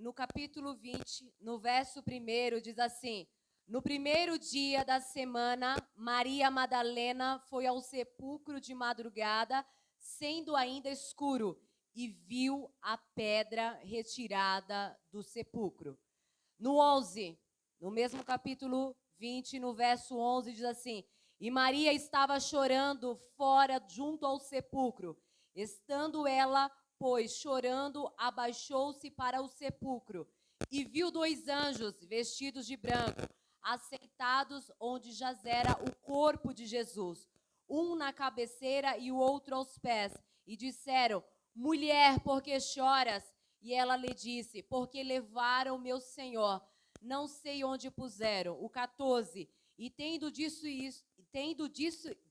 no capítulo 20, no verso 1, diz assim: no primeiro dia da semana, Maria Madalena foi ao sepulcro de madrugada, sendo ainda escuro, e viu a pedra retirada do sepulcro. No 11, no mesmo capítulo 20, no verso 11, diz assim: e Maria estava chorando fora, junto ao sepulcro. Estando ela, pois, chorando, abaixou-se para o sepulcro e viu 2 anjos vestidos de branco, assentados onde jazera o corpo de Jesus, um na cabeceira e o outro aos pés, e disseram: mulher, por que choras? E ela lhe disse: porque levaram meu Senhor, não sei onde puseram. O 14, e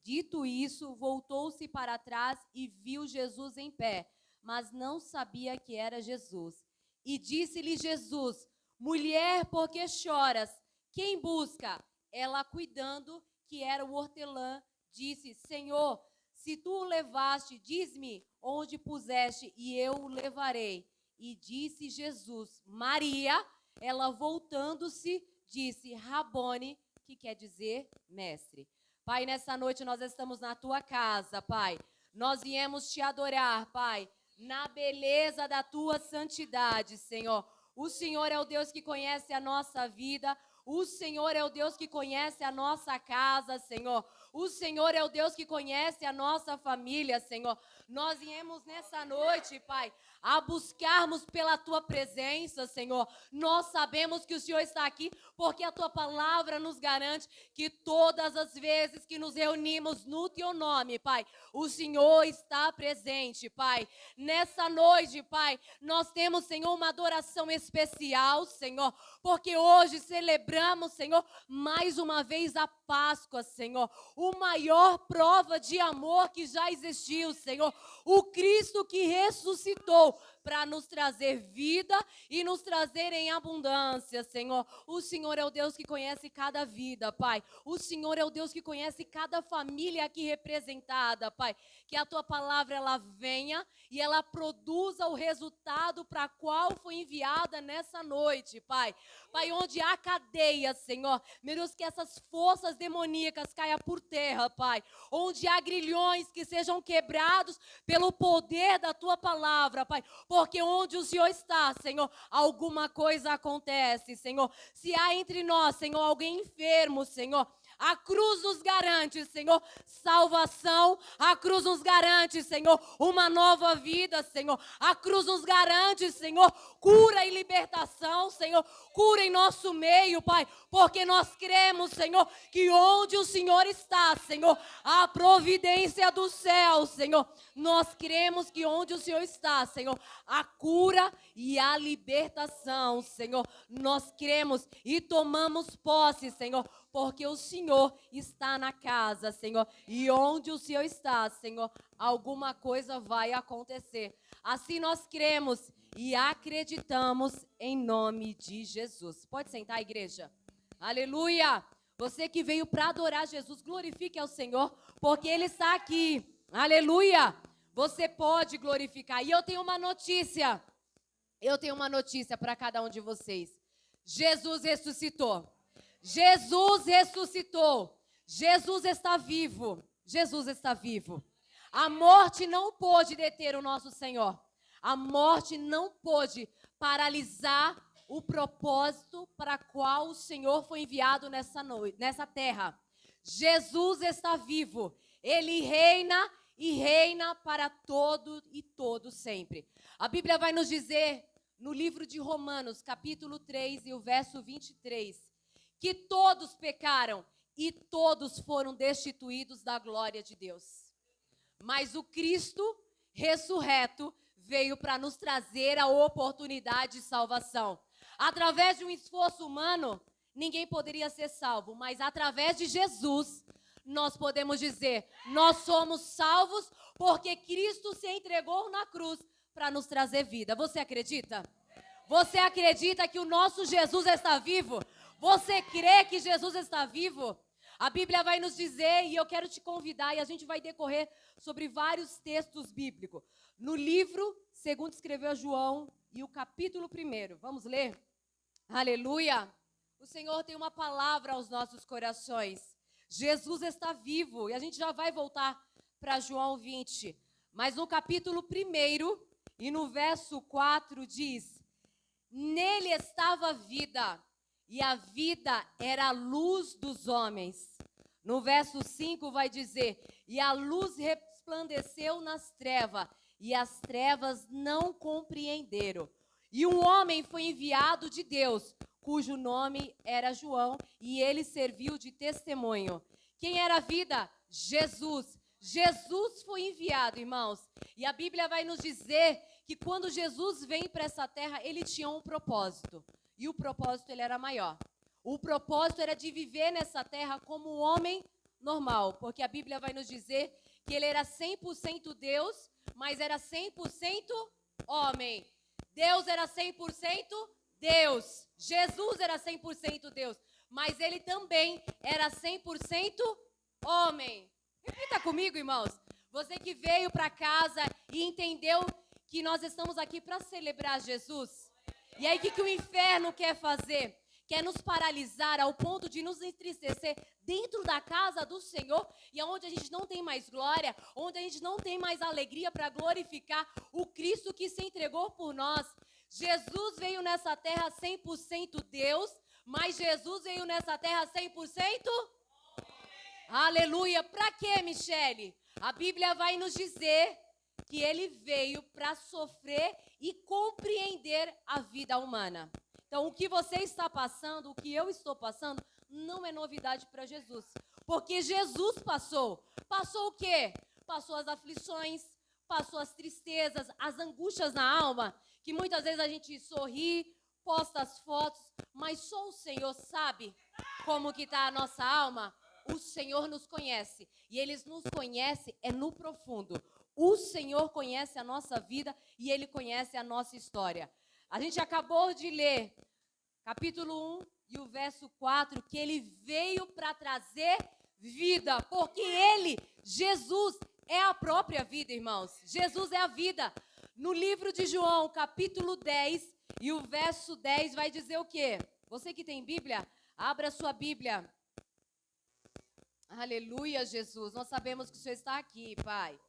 dito isso, voltou-se para trás e viu Jesus em pé, mas não sabia que era Jesus. E disse-lhe Jesus: mulher, por que choras? Quem busca? Ela, cuidando que era o hortelã, disse: Senhor, se tu o levaste, diz-me onde puseste, e eu o levarei. E disse Jesus: Maria. Ela, voltando-se, disse: Rabone, que quer dizer mestre. Pai, nessa noite nós estamos na tua casa, Pai. Nós viemos te adorar, Pai, na beleza da tua santidade, Senhor. O Senhor é o Deus que conhece a nossa vida. O Senhor é o Deus que conhece a nossa casa, Senhor. O Senhor é o Deus que conhece a nossa família, Senhor. Nós viemos nessa noite, Pai, a buscarmos pela tua presença, Senhor. Nós sabemos que o Senhor está aqui porque a tua palavra nos garante que todas as vezes que nos reunimos no teu nome, Pai, o Senhor está presente, Pai. Nessa noite, Pai, nós temos, Senhor, uma adoração especial, Senhor, porque hoje celebramos, Senhor, mais uma vez a Páscoa, Senhor, o maior prova de amor que já existiu, Senhor, o Cristo que ressuscitou para nos trazer vida e nos trazer em abundância, Senhor. O Senhor é o Deus que conhece cada vida, Pai. O Senhor é o Deus que conhece cada família aqui representada, Pai. Que a tua palavra, ela venha e ela produza o resultado para qual foi enviada nessa noite, Pai. Pai, onde há cadeia, Senhor, meu Deus, que essas forças demoníacas caiam por terra, Pai. Onde há grilhões que sejam quebrados pelo poder da tua palavra, Pai. Porque onde o Senhor está, Senhor, alguma coisa acontece, Senhor. Se há entre nós, Senhor, alguém enfermo, Senhor, a cruz nos garante, Senhor, salvação. A cruz nos garante, Senhor, uma nova vida, Senhor. A cruz nos garante, Senhor, cura e libertação, Senhor. Cura em nosso meio, Pai, porque nós cremos, Senhor, que onde o Senhor está, Senhor, a providência do céu, Senhor. Nós cremos que onde o Senhor está, Senhor, a cura e a libertação, Senhor. Nós cremos e tomamos posse, Senhor, porque o Senhor está na casa, Senhor. E onde o Senhor está, Senhor, alguma coisa vai acontecer. Assim nós cremos e acreditamos em nome de Jesus. Pode sentar, igreja. Aleluia! Você que veio para adorar Jesus, glorifique ao Senhor, porque Ele está aqui. Aleluia! Você pode glorificar. E eu tenho uma notícia. Eu tenho uma notícia para cada um de vocês. Jesus ressuscitou. Jesus ressuscitou. Jesus está vivo. Jesus está vivo. A morte não pôde deter o nosso Senhor. A morte não pôde paralisar o propósito para qual o Senhor foi enviado nessa terra. Jesus está vivo. Ele reina e reina para todo e todo sempre. A Bíblia vai nos dizer no livro de Romanos, capítulo 3 e o verso 23, que todos pecaram e todos foram destituídos da glória de Deus. Mas o Cristo ressurreto veio para nos trazer a oportunidade de salvação. Através de um esforço humano, ninguém poderia ser salvo, mas através de Jesus, nós podemos dizer, nós somos salvos porque Cristo se entregou na cruz para nos trazer vida. Você acredita? Você acredita que o nosso Jesus está vivo? Você crê que Jesus está vivo? A Bíblia vai nos dizer, e eu quero te convidar, e a gente vai decorrer sobre vários textos bíblicos. No livro, segundo escreveu João, e o capítulo 1. Vamos ler? Aleluia! O Senhor tem uma palavra aos nossos corações. Jesus está vivo. E a gente já vai voltar para João 20. Mas no capítulo 1 e no verso 4 diz: nele estava a vida, e a vida era a luz dos homens. No verso 5 vai dizer: e a luz resplandeceu nas trevas, e as trevas não compreenderam. E um homem foi enviado de Deus, cujo nome era João, e ele serviu de testemunho. Quem era a vida? Jesus. Jesus foi enviado, irmãos. E a Bíblia vai nos dizer que quando Jesus vem para essa terra, ele tinha um propósito. E o propósito ele era maior. O propósito era de viver nessa terra como um homem normal. Porque a Bíblia vai nos dizer que ele era 100% Deus, mas era 100% homem. Deus era 100% Deus. Jesus era 100% Deus. Mas ele também era 100% homem. Repita comigo, irmãos. Você que veio para casa e entendeu que nós estamos aqui para celebrar Jesus. E aí, o que o inferno quer fazer? Quer nos paralisar ao ponto de nos entristecer dentro da casa do Senhor, e onde a gente não tem mais glória, onde a gente não tem mais alegria para glorificar o Cristo que se entregou por nós. Jesus veio nessa terra 100% Deus, mas Jesus veio nessa terra 100%? Aleluia! Para quê, Michele? A Bíblia vai nos dizer que ele veio para sofrer e compreender a vida humana. Então, o que você está passando, o que eu estou passando, não é novidade para Jesus. Porque Jesus passou. Passou o quê? Passou as aflições, passou as tristezas, as angústias na alma, que muitas vezes a gente sorri, posta as fotos, mas só o Senhor sabe como que está a nossa alma. O Senhor nos conhece, e Ele nos conhece no profundo. O Senhor conhece a nossa vida e Ele conhece a nossa história. A gente acabou de ler capítulo 1 e o verso 4, que Ele veio para trazer vida, porque Ele, Jesus, é a própria vida, irmãos. Jesus é a vida. No livro de João, capítulo 10 e o verso 10 vai dizer o quê? Você que tem Bíblia, abra a sua Bíblia. Aleluia, Jesus. Nós sabemos que o Senhor está aqui, Pai.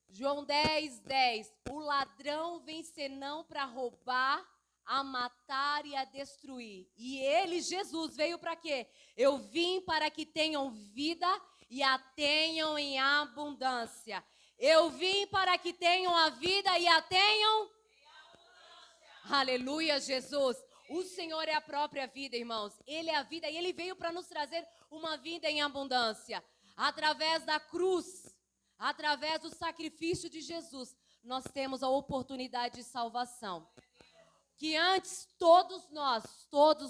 João 10, 10. O ladrão vem senão para roubar, a matar e a destruir. E ele, Jesus, veio para quê? Eu vim para que tenham vida e a tenham em abundância. Eu vim para que tenham a vida e a tenham em abundância. Aleluia, Jesus. O Senhor é a própria vida, irmãos. Ele é a vida e Ele veio para nos trazer uma vida em abundância. Através da cruz, através do sacrifício de Jesus, nós temos a oportunidade de salvação. Que antes todos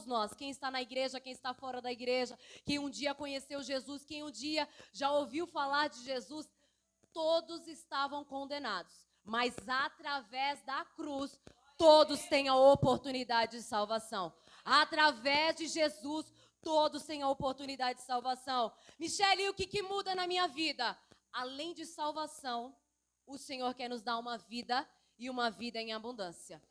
nós, quem está na igreja, quem está fora da igreja, quem um dia conheceu Jesus, quem um dia já ouviu falar de Jesus, todos estavam condenados. Mas através da cruz, todos têm a oportunidade de salvação. Através de Jesus, todos têm a oportunidade de salvação. Michele, e o que muda na minha vida? Além de salvação, o Senhor quer nos dar uma vida e uma vida em abundância.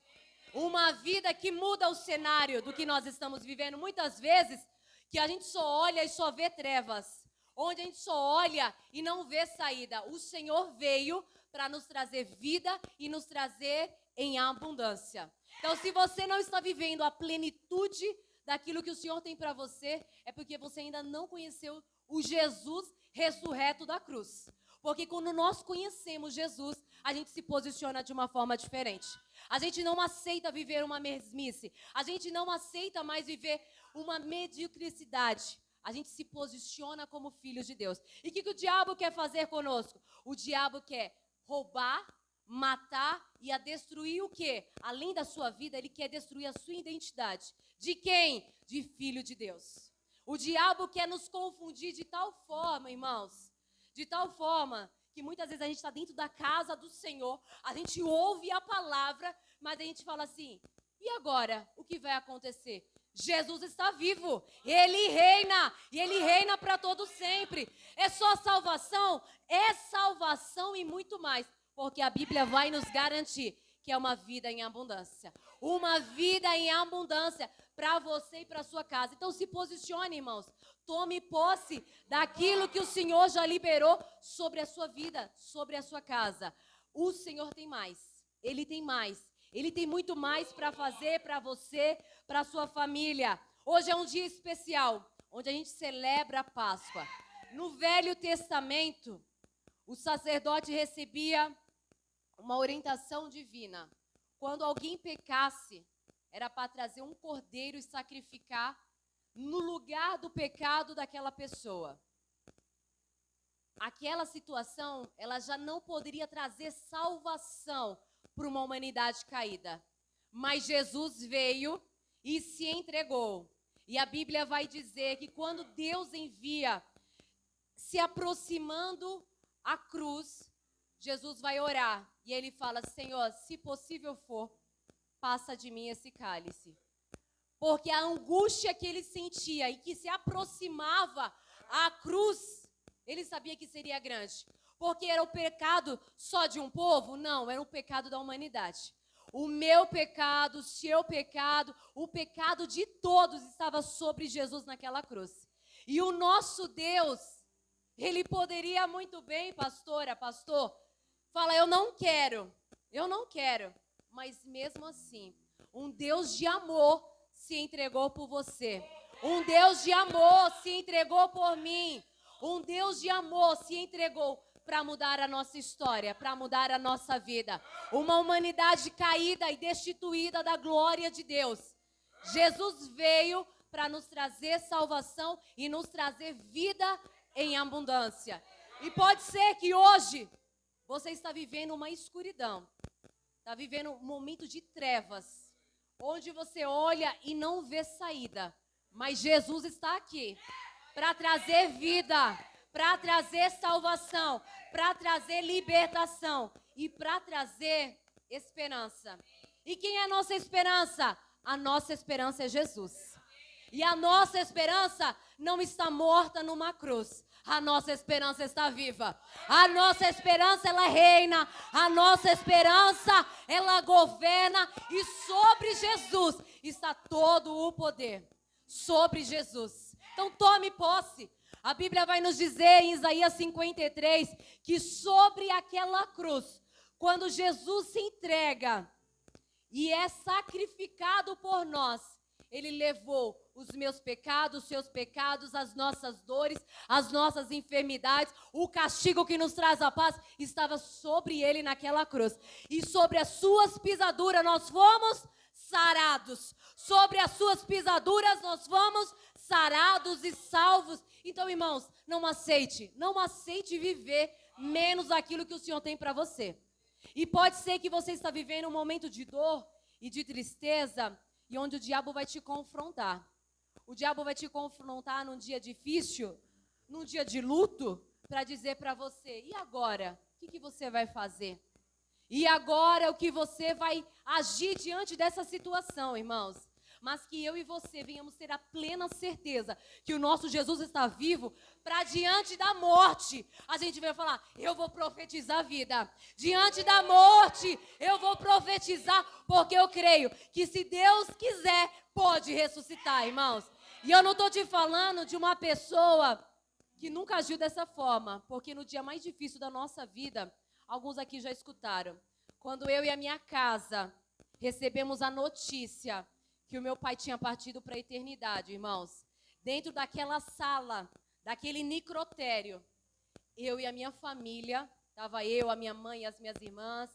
Uma vida que muda o cenário do que nós estamos vivendo. Muitas vezes, que a gente só olha e só vê trevas. Onde a gente só olha e não vê saída. O Senhor veio para nos trazer vida e nos trazer em abundância. Então, se você não está vivendo a plenitude daquilo que o Senhor tem para você, é porque você ainda não conheceu o Jesus ressurreto da cruz. Porque quando nós conhecemos Jesus, a gente se posiciona de uma forma diferente. A gente não aceita viver uma mesmice. A gente não aceita mais viver uma mediocridade. A gente se posiciona como filhos de Deus. E o que o diabo quer fazer conosco? O diabo quer roubar, matar e a destruir o quê? Além da sua vida, ele quer destruir a sua identidade. De quem? De filho de Deus. O diabo quer nos confundir de tal forma, irmãos, de tal forma que muitas vezes a gente está dentro da casa do Senhor, a gente ouve a palavra, mas a gente fala assim, e agora? O que vai acontecer? Jesus está vivo, Ele reina, e Ele reina para todo sempre. É só salvação? É salvação e muito mais, porque a Bíblia vai nos garantir que é uma vida em abundância. Uma vida em abundância para você e para sua casa. Então se posicione, irmãos. Tome posse daquilo que o Senhor já liberou sobre a sua vida, sobre a sua casa. O Senhor tem mais. Ele tem mais. Ele tem muito mais para fazer para você, para a sua família. Hoje é um dia especial, onde a gente celebra a Páscoa. No Velho Testamento, o sacerdote recebia uma orientação divina. Quando alguém pecasse, era para trazer um cordeiro e sacrificar no lugar do pecado daquela pessoa. Aquela situação, ela já não poderia trazer salvação para uma humanidade caída. Mas Jesus veio e se entregou. E a Bíblia vai dizer que quando Deus envia, se aproximando a cruz, Jesus vai orar. E ele fala: Senhor, se possível for, passa de mim esse cálice. Porque a angústia que ele sentia e que se aproximava à cruz, ele sabia que seria grande. Porque era o pecado só de um povo? Não, era o pecado da humanidade. O meu pecado, o seu pecado, o pecado de todos estava sobre Jesus naquela cruz. E o nosso Deus, ele poderia muito bem, pastora, pastor, falar: eu não quero. Mas mesmo assim, um Deus de amor se entregou por você. Um Deus de amor se entregou por mim. Um Deus de amor se entregou para mudar a nossa história, para mudar a nossa vida. Uma humanidade caída e destituída da glória de Deus. Jesus veio para nos trazer salvação e nos trazer vida em abundância. E pode ser que hoje você está vivendo uma escuridão. Está vivendo um momento de trevas, onde você olha e não vê saída. Mas Jesus está aqui para trazer vida, para trazer salvação, para trazer libertação e para trazer esperança. E quem é a nossa esperança? A nossa esperança é Jesus. E a nossa esperança não está morta numa cruz. A nossa esperança está viva. A nossa esperança, ela reina. A nossa esperança, ela governa. E sobre Jesus está todo o poder. Sobre Jesus. Então tome posse. A Bíblia vai nos dizer em Isaías 53 que sobre aquela cruz, quando Jesus se entrega e é sacrificado por nós, ele levou os meus pecados, os seus pecados, as nossas dores, as nossas enfermidades. O castigo que nos traz a paz estava sobre ele naquela cruz. E sobre as suas pisaduras nós fomos sarados. Sobre as suas pisaduras nós fomos sarados e salvos. Então, irmãos, não aceite viver menos aquilo que o Senhor tem para você. E pode ser que você está vivendo um momento de dor e de tristeza, e onde o diabo vai te confrontar. O diabo vai te confrontar num dia difícil, num dia de luto, para dizer para você: e agora? O que você vai fazer? E agora o que você vai agir diante dessa situação, irmãos? Mas que eu e você venhamos ter a plena certeza que o nosso Jesus está vivo, para diante da morte, a gente vai falar: eu vou profetizar vida. Diante da morte, eu vou profetizar, porque eu creio que se Deus quiser, pode ressuscitar, irmãos. E eu não estou te falando de uma pessoa que nunca agiu dessa forma, porque no dia mais difícil da nossa vida, alguns aqui já escutaram, quando eu e a minha casa recebemos a notícia que o meu pai tinha partido para a eternidade, irmãos. Dentro daquela sala, daquele necrotério, eu e a minha família, estava eu, a minha mãe e as minhas irmãs,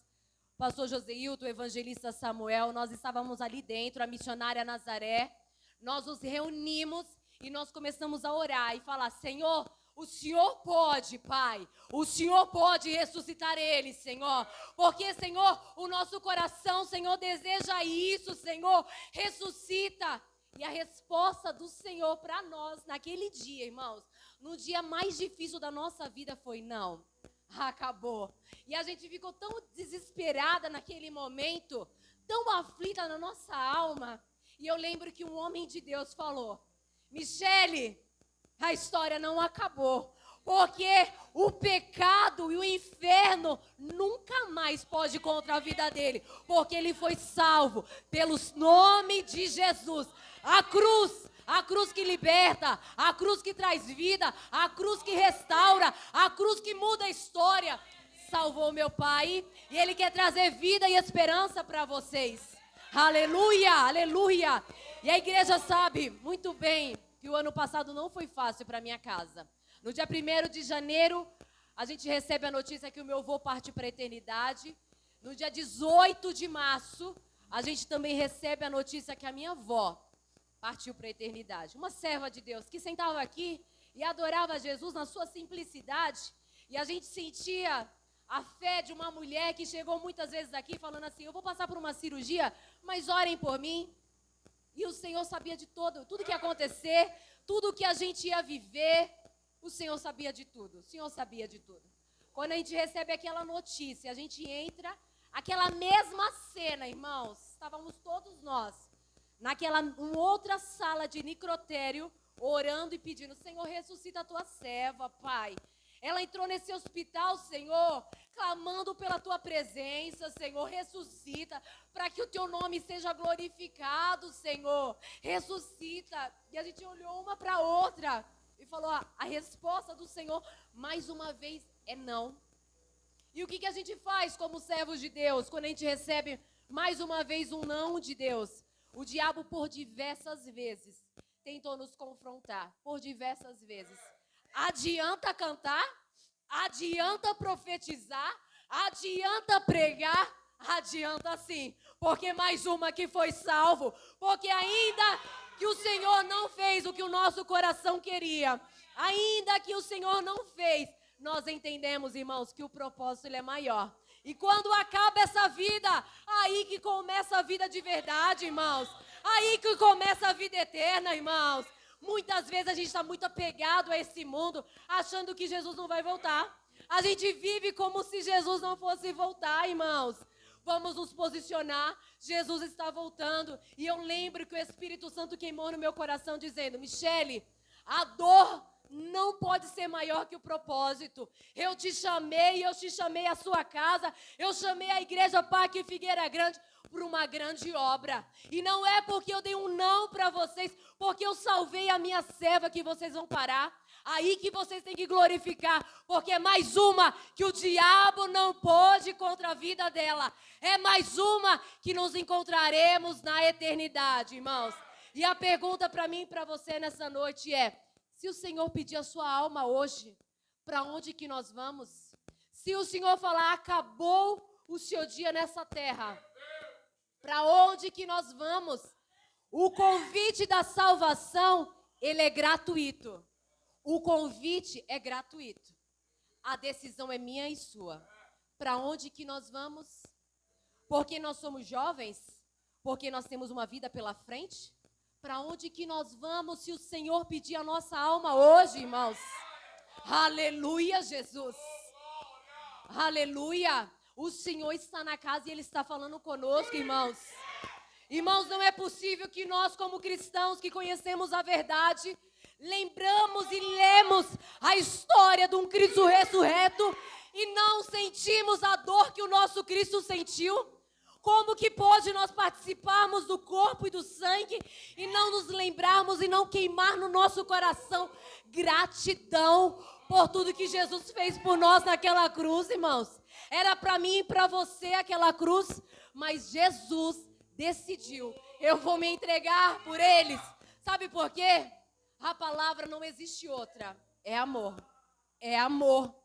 o pastor Joseilton, o evangelista Samuel, nós estávamos ali dentro, a missionária Nazaré. Nós nos reunimos e nós começamos a orar e falar: Senhor, o Senhor pode, Pai, o Senhor pode ressuscitar ele, Senhor, porque, Senhor, o nosso coração, Senhor, deseja isso, Senhor, ressuscita. E a resposta do Senhor para nós naquele dia, irmãos, no dia mais difícil da nossa vida foi: não, acabou. E a gente ficou tão desesperada naquele momento, tão aflita na nossa alma. E eu lembro que um homem de Deus falou: Michele, a história não acabou. Porque o pecado e o inferno nunca mais pode contra a vida dele. Porque ele foi salvo pelo nome de Jesus. A cruz que liberta, a cruz que traz vida, a cruz que restaura, a cruz que muda a história. Salvou meu pai e ele quer trazer vida e esperança para vocês. Aleluia, aleluia. E a igreja sabe muito bem que o ano passado não foi fácil para minha casa. No dia 1º de janeiro, a gente recebe a notícia que o meu avô parte para a eternidade. No dia 18 de março, a gente também recebe a notícia que a minha avó partiu para a eternidade. Uma serva de Deus que sentava aqui e adorava Jesus na sua simplicidade. E a gente sentia a fé de uma mulher que chegou muitas vezes aqui falando assim: eu vou passar por uma cirurgia, mas orem por mim. E o Senhor sabia de tudo que ia acontecer, tudo que a gente ia viver. O Senhor sabia de tudo, o Senhor sabia de tudo. Quando a gente recebe aquela notícia, a gente entra, aquela mesma cena, irmãos, estávamos todos nós, naquela outra sala de necrotério, orando e pedindo: Senhor, ressuscita a tua serva, Pai. Ela entrou nesse hospital, Senhor, clamando pela tua presença, Senhor, ressuscita, para que o teu nome seja glorificado, Senhor, ressuscita. E a gente olhou uma para a outra e falou: a resposta do Senhor, mais uma vez, é não. E o que a gente faz como servos de Deus, quando a gente recebe mais uma vez um não de Deus? O diabo, por diversas vezes, tentou nos confrontar, por diversas vezes. Adianta cantar, adianta profetizar, adianta pregar, adianta sim, porque mais uma que foi salvo, porque ainda que o Senhor não fez o que o nosso coração queria, ainda que o Senhor não fez, nós entendemos, irmãos, que o propósito ele é maior. E quando acaba essa vida, aí que começa a vida de verdade, irmãos, aí que começa a vida eterna, irmãos. Muitas vezes a gente está muito apegado a esse mundo, achando que Jesus não vai voltar. A gente vive como se Jesus não fosse voltar, irmãos. Vamos nos posicionar, Jesus está voltando. E eu lembro que o Espírito Santo queimou no meu coração dizendo: Michele, a dor não pode ser maior que o propósito. Eu te chamei a sua casa, eu chamei a igreja Parque Figueira Grande por uma grande obra. E não é porque eu dei um não para vocês, porque eu salvei a minha serva, que vocês vão parar. Aí que vocês têm que glorificar, porque é mais uma que o diabo não pôde contra a vida dela. É mais uma que nos encontraremos na eternidade, irmãos. E a pergunta para mim e para você nessa noite é: se o Senhor pedir a sua alma hoje, para onde que nós vamos? Se o Senhor falar: acabou o seu dia nessa terra, para onde que nós vamos? O convite da salvação, ele é gratuito. O convite é gratuito. A decisão é minha e sua. Para onde que nós vamos? Porque nós somos jovens? Porque nós temos uma vida pela frente? Para onde que nós vamos se o Senhor pedir a nossa alma hoje, irmãos? Aleluia, Jesus. Aleluia. O Senhor está na casa e Ele está falando conosco, irmãos. Irmãos, não é possível que nós, como cristãos que conhecemos a verdade, lembramos e lemos a história de um Cristo ressurreto e não sentimos a dor que o nosso Cristo sentiu. Como que pode nós participarmos do corpo e do sangue e não nos lembrarmos e não queimar no nosso coração gratidão por tudo que Jesus fez por nós naquela cruz, irmãos? Era para mim e para você aquela cruz, mas Jesus decidiu: eu vou me entregar por eles. Sabe por quê? A palavra não existe outra. É amor. É amor.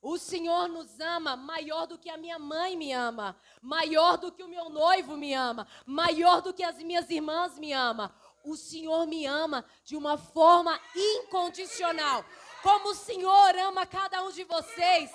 O Senhor nos ama maior do que a minha mãe me ama, maior do que o meu noivo me ama, maior do que as minhas irmãs me ama. O Senhor me ama de uma forma incondicional. Como o Senhor ama cada um de vocês.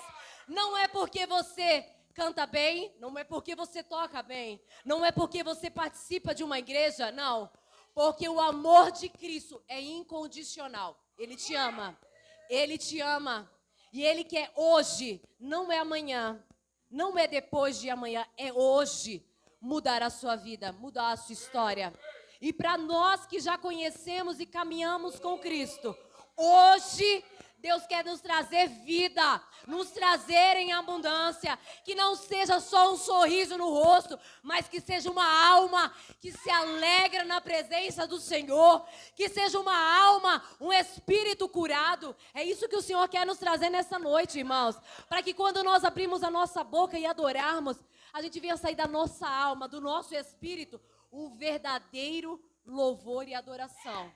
Não é porque você canta bem, não é porque você toca bem, não é porque você participa de uma igreja, não. Porque o amor de Cristo é incondicional. Ele te ama. Ele te ama. E Ele quer hoje, não é amanhã, não é depois de amanhã, é hoje mudar a sua vida, mudar a sua história. E para nós que já conhecemos e caminhamos com Cristo, hoje Deus quer nos trazer vida, nos trazer em abundância, que não seja só um sorriso no rosto, mas que seja uma alma que se alegra na presença do Senhor, que seja uma alma, um espírito curado. É isso que o Senhor quer nos trazer nessa noite, irmãos, para que quando nós abrimos a nossa boca e adorarmos, a gente venha sair da nossa alma, do nosso espírito, um verdadeiro louvor e adoração,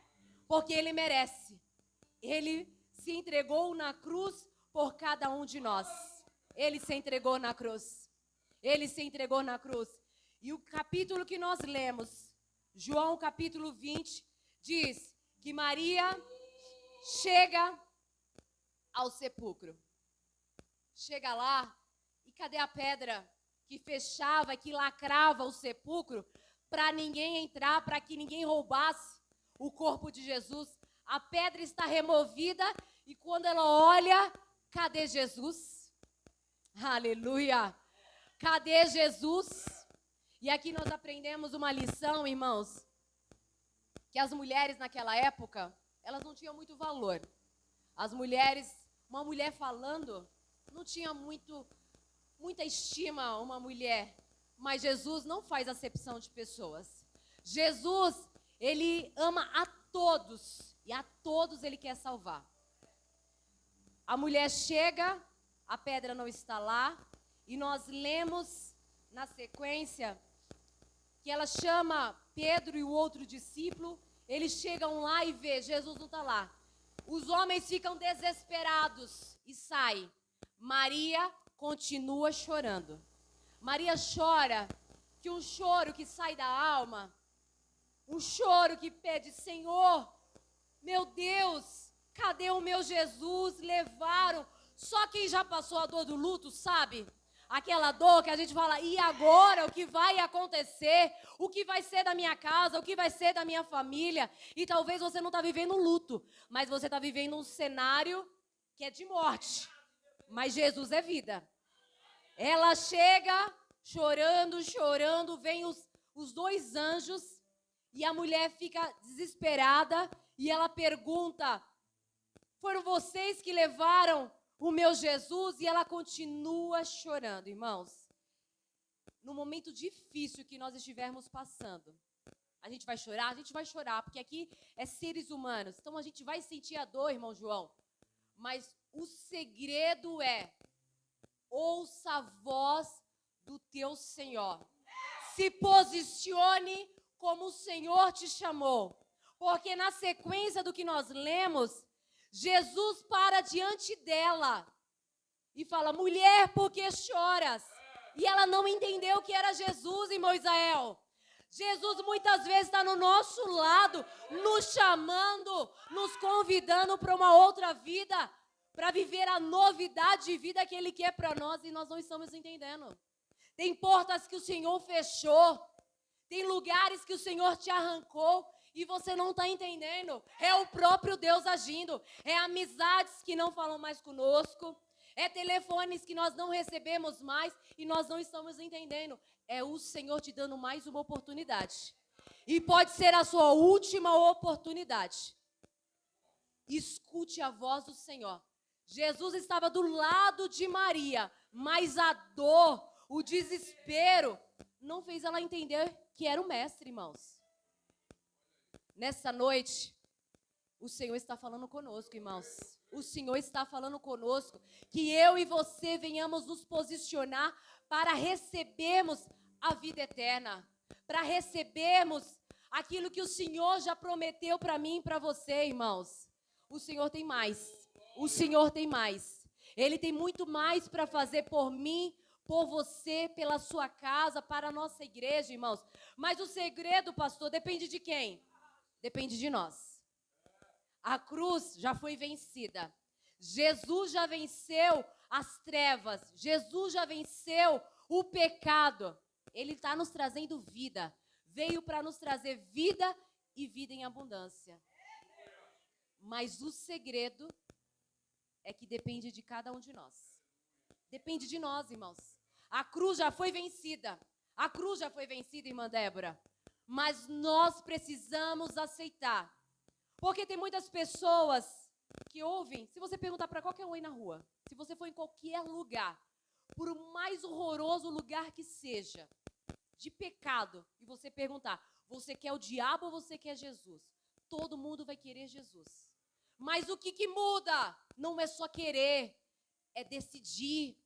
porque Ele merece. Ele se entregou na cruz por cada um de nós. Ele se entregou na cruz. Ele se entregou na cruz. E o capítulo que nós lemos, João capítulo 20, diz que Maria chega ao sepulcro. Chega lá, e cadê a pedra que fechava, que lacrava o sepulcro, para ninguém entrar, para que ninguém roubasse o corpo de Jesus? A pedra está removida e quando ela olha, cadê Jesus? Aleluia! Cadê Jesus? E aqui nós aprendemos uma lição, irmãos, que as mulheres naquela época, elas não tinham muito valor. As mulheres, uma mulher falando, não tinha muita estima uma mulher, mas Jesus não faz acepção de pessoas. Jesus, Ele ama a todos, e a todos Ele quer salvar. A mulher chega, a pedra não está lá, e nós lemos na sequência que ela chama Pedro e o outro discípulo, eles chegam lá e vê, Jesus não está lá. Os homens ficam desesperados e saem. Maria continua chorando. Maria chora, que um choro que sai da alma, um choro que pede, Senhor, meu Deus, cadê o meu Jesus? Levaram. Só quem já passou a dor do luto sabe. Aquela dor que a gente fala, e agora? O que vai acontecer? O que vai ser da minha casa? O que vai ser da minha família? E talvez você não está vivendo um luto, mas você está vivendo um cenário que é de morte. Mas Jesus é vida. Ela chega chorando, vem os dois anjos e a mulher fica desesperada e ela pergunta, foram vocês que levaram o meu Jesus? E ela continua chorando, irmãos. No momento difícil que nós estivermos passando, a gente vai chorar, porque aqui é seres humanos. Então a gente vai sentir a dor, irmão João. Mas o segredo é, ouça a voz do teu Senhor. Se posicione como o Senhor te chamou. Porque na sequência do que nós lemos, Jesus para diante dela e fala, mulher, por que choras? E ela não entendeu que era Jesus, irmão Israel. Jesus muitas vezes está no nosso lado, nos chamando, nos convidando para uma outra vida, para viver a novidade de vida que Ele quer para nós e nós não estamos entendendo. Tem portas que o Senhor fechou, tem lugares que o Senhor te arrancou e você não está entendendo. É o próprio Deus agindo, é amizades que não falam mais conosco, é telefones que nós não recebemos mais e nós não estamos entendendo. É o Senhor te dando mais uma oportunidade. E pode ser a sua última oportunidade. Escute a voz do Senhor. Jesus estava do lado de Maria, mas a dor, o desespero, não fez ela entender que era o mestre, irmãos. Nessa noite, o Senhor está falando conosco, irmãos. O Senhor está falando conosco que eu e você venhamos nos posicionar para recebermos a vida eterna, para recebermos aquilo que o Senhor já prometeu para mim e para você, irmãos. O Senhor tem mais. O Senhor tem mais. Ele tem muito mais para fazer por mim, por você, pela sua casa, para a nossa igreja, irmãos. Mas o segredo, pastor, depende de quem? Depende de nós. A cruz já foi vencida. Jesus já venceu as trevas. Jesus já venceu o pecado. Ele está nos trazendo vida. Veio para nos trazer vida e vida em abundância. Mas o segredo é que depende de cada um de nós. Depende de nós, irmãos. A cruz já foi vencida. A cruz já foi vencida, irmã Débora. Mas nós precisamos aceitar. Porque tem muitas pessoas que ouvem, se você perguntar para qualquer um aí na rua, se você for em qualquer lugar, por o mais horroroso lugar que seja, de pecado, e você perguntar, você quer o diabo ou você quer Jesus? Todo mundo vai querer Jesus. Mas o que muda? Não é só querer, é decidir.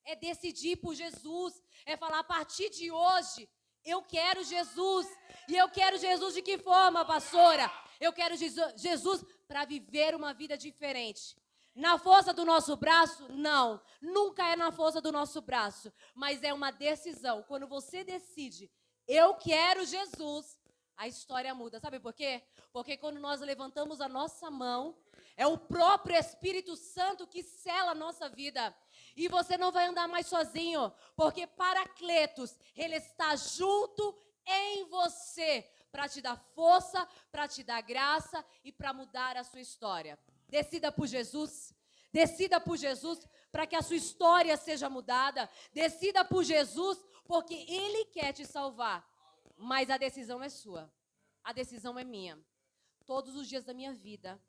É decidir por Jesus. É falar, a partir de hoje, eu quero Jesus. E eu quero Jesus de que forma, pastora? Eu quero Jesus para viver uma vida diferente. Na força do nosso braço? Não. Nunca é na força do nosso braço. Mas é uma decisão. Quando você decide, eu quero Jesus, a história muda. Sabe por quê? Porque quando nós levantamos a nossa mão, é o próprio Espírito Santo que sela a nossa vida. E você não vai andar mais sozinho, porque Paracletos, ele está junto em você, para te dar força, para te dar graça e para mudar a sua história. Decida por Jesus. Decida por Jesus para que a sua história seja mudada. Decida por Jesus porque Ele quer te salvar. Mas a decisão é sua. A decisão é minha. Todos os dias da minha vida,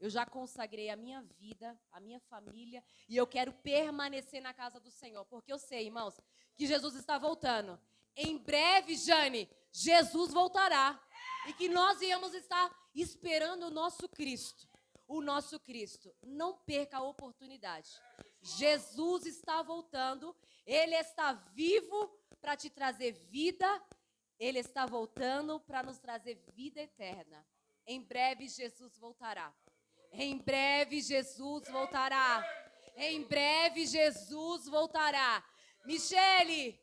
eu já consagrei a minha vida, a minha família, e eu quero permanecer na casa do Senhor. Porque eu sei, irmãos, que Jesus está voltando. Em breve, Jane, Jesus voltará. E que nós íamos estar esperando o nosso Cristo. O nosso Cristo. Não perca a oportunidade. Jesus está voltando. Ele está vivo para te trazer vida. Ele está voltando para nos trazer vida eterna. Em breve, Jesus voltará. Em breve, Jesus voltará. Em breve, Jesus voltará. Michele,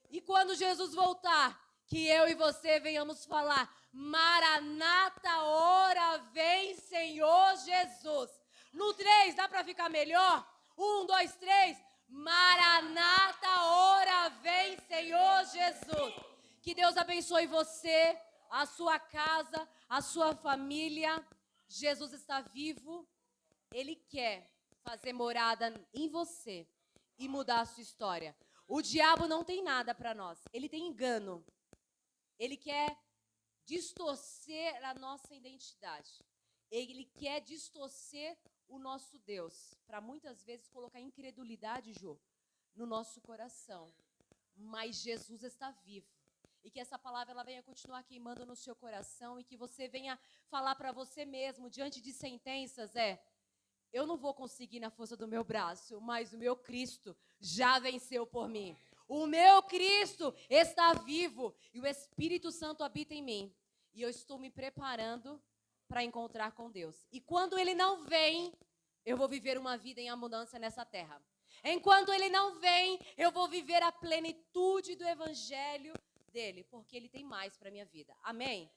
e quando Jesus voltar, que eu e você venhamos falar, Maranata, ora vem, Senhor Jesus. No 3, dá para ficar melhor? 1, 2, 3. Maranata, ora vem, Senhor Jesus. Que Deus abençoe você, a sua casa, a sua família. Jesus está vivo. Ele quer fazer morada em você e mudar a sua história. O diabo não tem nada para nós. Ele tem engano. Ele quer distorcer a nossa identidade. Ele quer distorcer o nosso Deus. Para muitas vezes colocar incredulidade, Jô, no nosso coração. Mas Jesus está vivo. E que essa palavra ela venha continuar queimando no seu coração e que você venha falar para você mesmo, diante de sentenças, eu não vou conseguir na força do meu braço, mas o meu Cristo já venceu por mim. O meu Cristo está vivo e o Espírito Santo habita em mim. E eu estou me preparando para encontrar com Deus. E quando Ele não vem, eu vou viver uma vida em abundância nessa terra. Enquanto Ele não vem, eu vou viver a plenitude do Evangelho dele, porque Ele tem mais para a minha vida. Amém?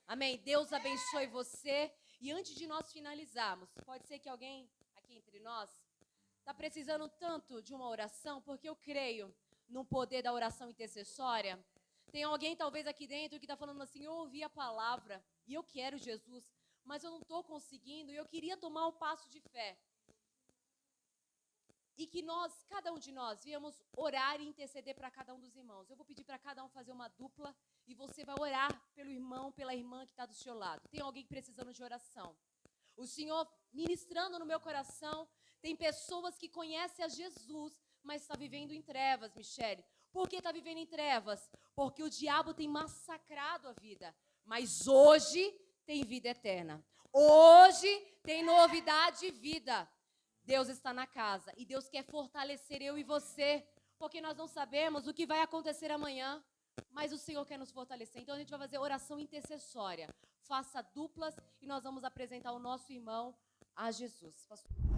Amém? Deus abençoe você. E antes de nós finalizarmos, pode ser que alguém aqui entre nós está precisando tanto de uma oração, porque eu creio no poder da oração intercessória. Tem alguém talvez aqui dentro que está falando assim, eu ouvi a palavra e eu quero Jesus, mas eu não estou conseguindo e eu queria tomar um passo de fé. E que nós, cada um de nós, viemos orar e interceder para cada um dos irmãos. Eu vou pedir para cada um fazer uma dupla e você vai orar pelo irmão, pela irmã que está do seu lado. Tem alguém precisando de oração. O Senhor ministrando no meu coração. Tem pessoas que conhecem a Jesus, mas está vivendo em trevas, Michele. Por que está vivendo em trevas? Porque o diabo tem massacrado a vida. Mas hoje tem vida eterna. Hoje tem novidade de vida. Deus está na casa e Deus quer fortalecer eu e você, porque nós não sabemos o que vai acontecer amanhã, mas o Senhor quer nos fortalecer. Então a gente vai fazer oração intercessória. Faça duplas e nós vamos apresentar o nosso irmão a Jesus. Pastor.